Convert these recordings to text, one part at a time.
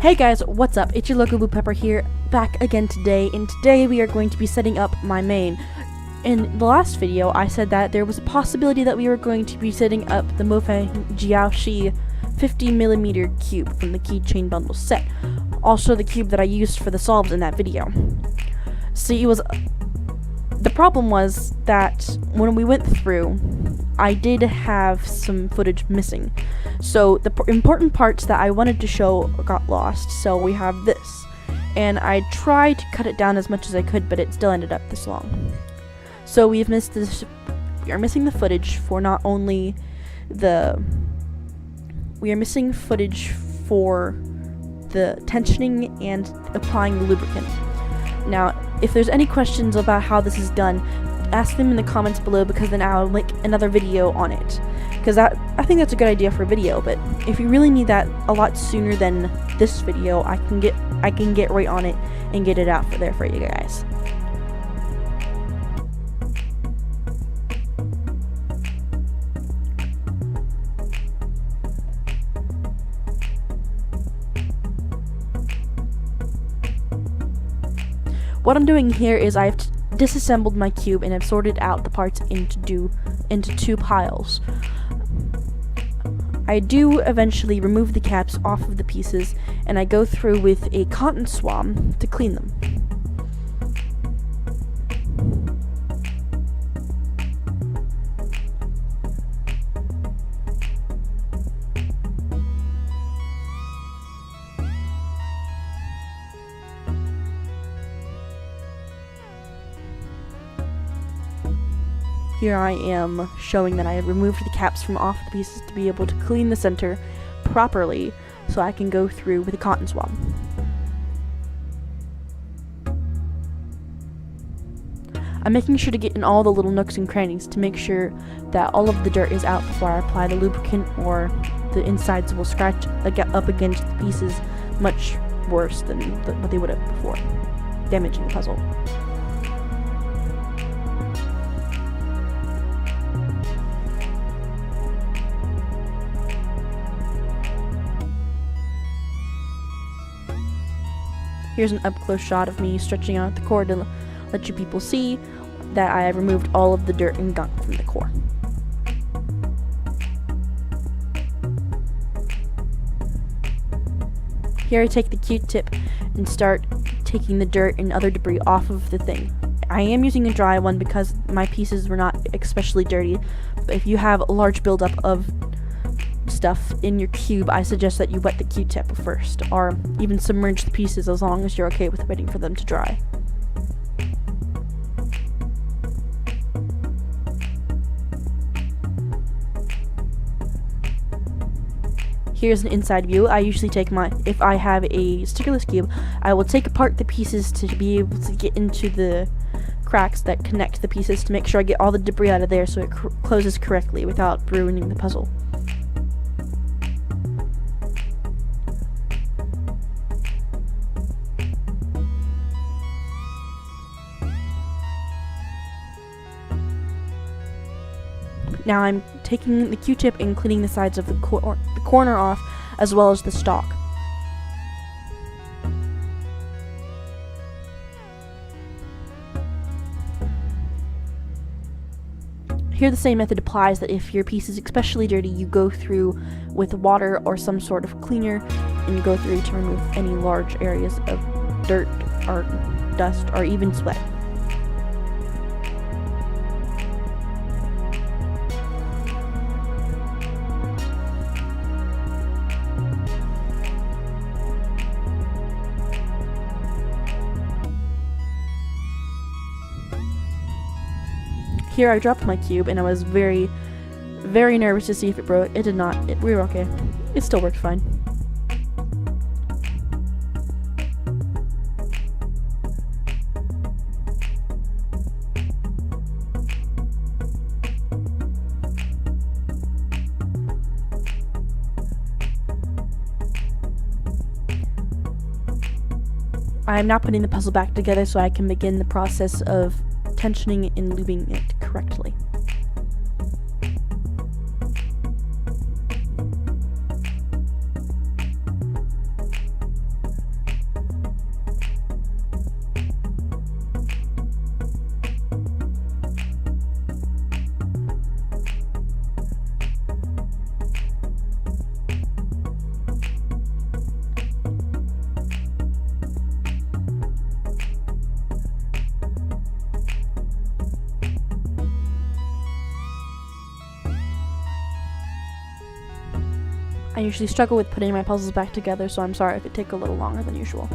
Hey guys, what's up? It's your local Blue Pepper here, back again today, and today we are going to be setting up my main. In the last video, I said that there was a possibility that we were going to be setting up the Mofang Jiaoshi 50mm cube from the Keychain Bundle set. Also the cube that I used for the solves in that video. See, the problem was that when we went through, I did have some footage missing. So the important parts that I wanted to show got lost, so we have this. And I tried to cut it down as much as I could, but it still ended up this long. So we are missing the footage for not only we are missing footage for the tensioning and applying the lubricant. Now, if there's any questions about how this is done, ask them in the comments below, because then I'll link another video on it. Because I think that's a good idea for a video, but if you really need that a lot sooner than this video, I can get right on it and get it out there for you guys. What I'm doing here is I've disassembled my cube and I've sorted out the parts into two piles. I do eventually remove the caps off of the pieces, and I go through with a cotton swab to clean them. Here I am showing that I have removed the caps from off the pieces to be able to clean the center properly, so I can go through with a cotton swab. I'm making sure to get in all the little nooks and crannies to make sure that all of the dirt is out before I apply the lubricant, or the insides will scratch up against the pieces much worse than what they would have before, damaging the puzzle. Here's an up-close shot of me stretching out the core to let you people see that I have removed all of the dirt and gunk from the core. Here I take the Q-tip and start taking the dirt and other debris off of the thing. I am using a dry one because my pieces were not especially dirty, but if you have a large buildup of stuff in your cube, I suggest that you wet the Q-tip first, or even submerge the pieces as long as you're okay with waiting for them to dry. Here's an inside view. I usually take if I have a stickerless cube, I will take apart the pieces to be able to get into the cracks that connect the pieces to make sure I get all the debris out of there so it closes correctly without ruining the puzzle. Now I'm taking the Q-tip and cleaning the sides of the corner off, as well as the stalk. Here the same method applies, that if your piece is especially dirty, you go through with water or some sort of cleaner, and you go through to remove any large areas of dirt or dust or even sweat. Here I dropped my cube and I was very, very nervous to see if it broke. It did not. We were okay. It still worked fine. I am now putting the puzzle back together so I can begin the process of tensioning and lubing it correctly. I usually struggle with putting my puzzles back together, so I'm sorry if it takes a little longer than usual.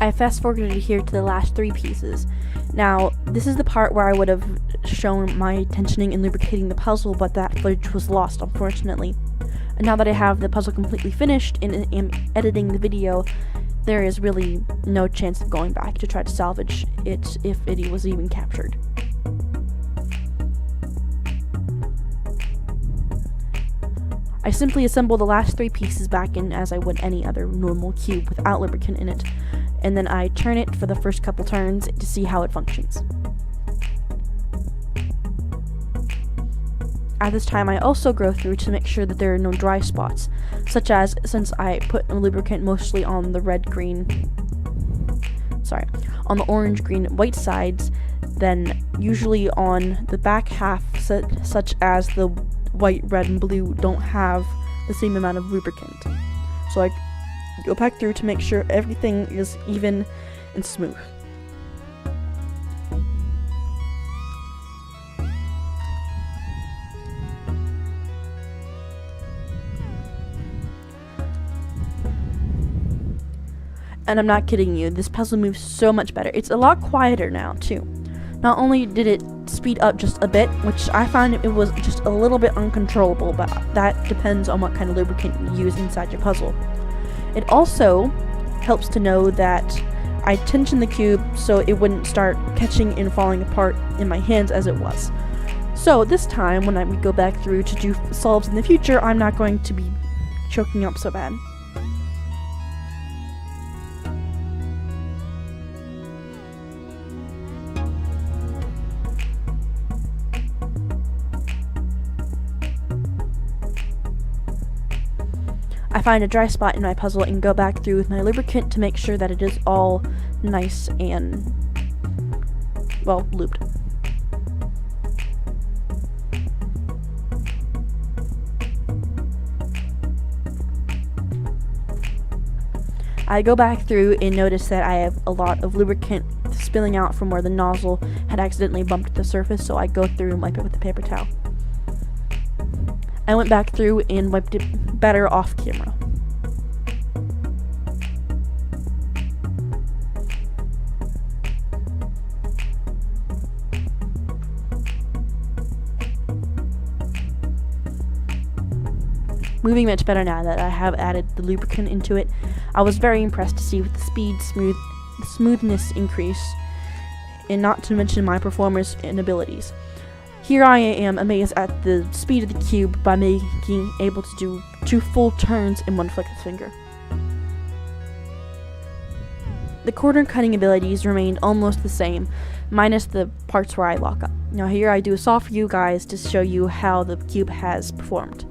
I fast forwarded here to the last 3 pieces. Now, this is the part where I would have shown my tensioning and lubricating the puzzle, but that footage was lost, unfortunately. And now that I have the puzzle completely finished and am editing the video, there is really no chance of going back to try to salvage it if it was even captured. I simply assemble the last 3 pieces back in as I would any other normal cube without lubricant in it, and then I turn it for the first couple turns to see how it functions. At this time, I also go through to make sure that there are no dry spots, such as since I put lubricant mostly on the on the orange, green, white sides, then usually on the back half, such as the white, red, and blue, don't have the same amount of lubricant. So I go back through to make sure everything is even and smooth. And I'm not kidding you, this puzzle moves so much better. It's a lot quieter now, too. Not only did it speed up just a bit, which I find it was just a little bit uncontrollable, but that depends on what kind of lubricant you use inside your puzzle. It also helps to know that I tensioned the cube so it wouldn't start catching and falling apart in my hands as it was. So this time, when we go back through to do solves in the future, I'm not going to be choking up so bad. I find a dry spot in my puzzle and go back through with my lubricant to make sure that it is all nice and, well, lubed. I go back through and notice that I have a lot of lubricant spilling out from where the nozzle had accidentally bumped the surface, so I go through and wipe it with a paper towel. I went back through and wiped it better off camera. Moving much better now that I have added the lubricant into it. I was very impressed to see with the speed, smoothness increase, and not to mention my performance and abilities. Here I am amazed at the speed of the cube by being able to do 2 full turns in one flick of the finger. The corner cutting abilities remained almost the same, minus the parts where I lock up. Now here I do a solve for you guys to show you how the cube has performed.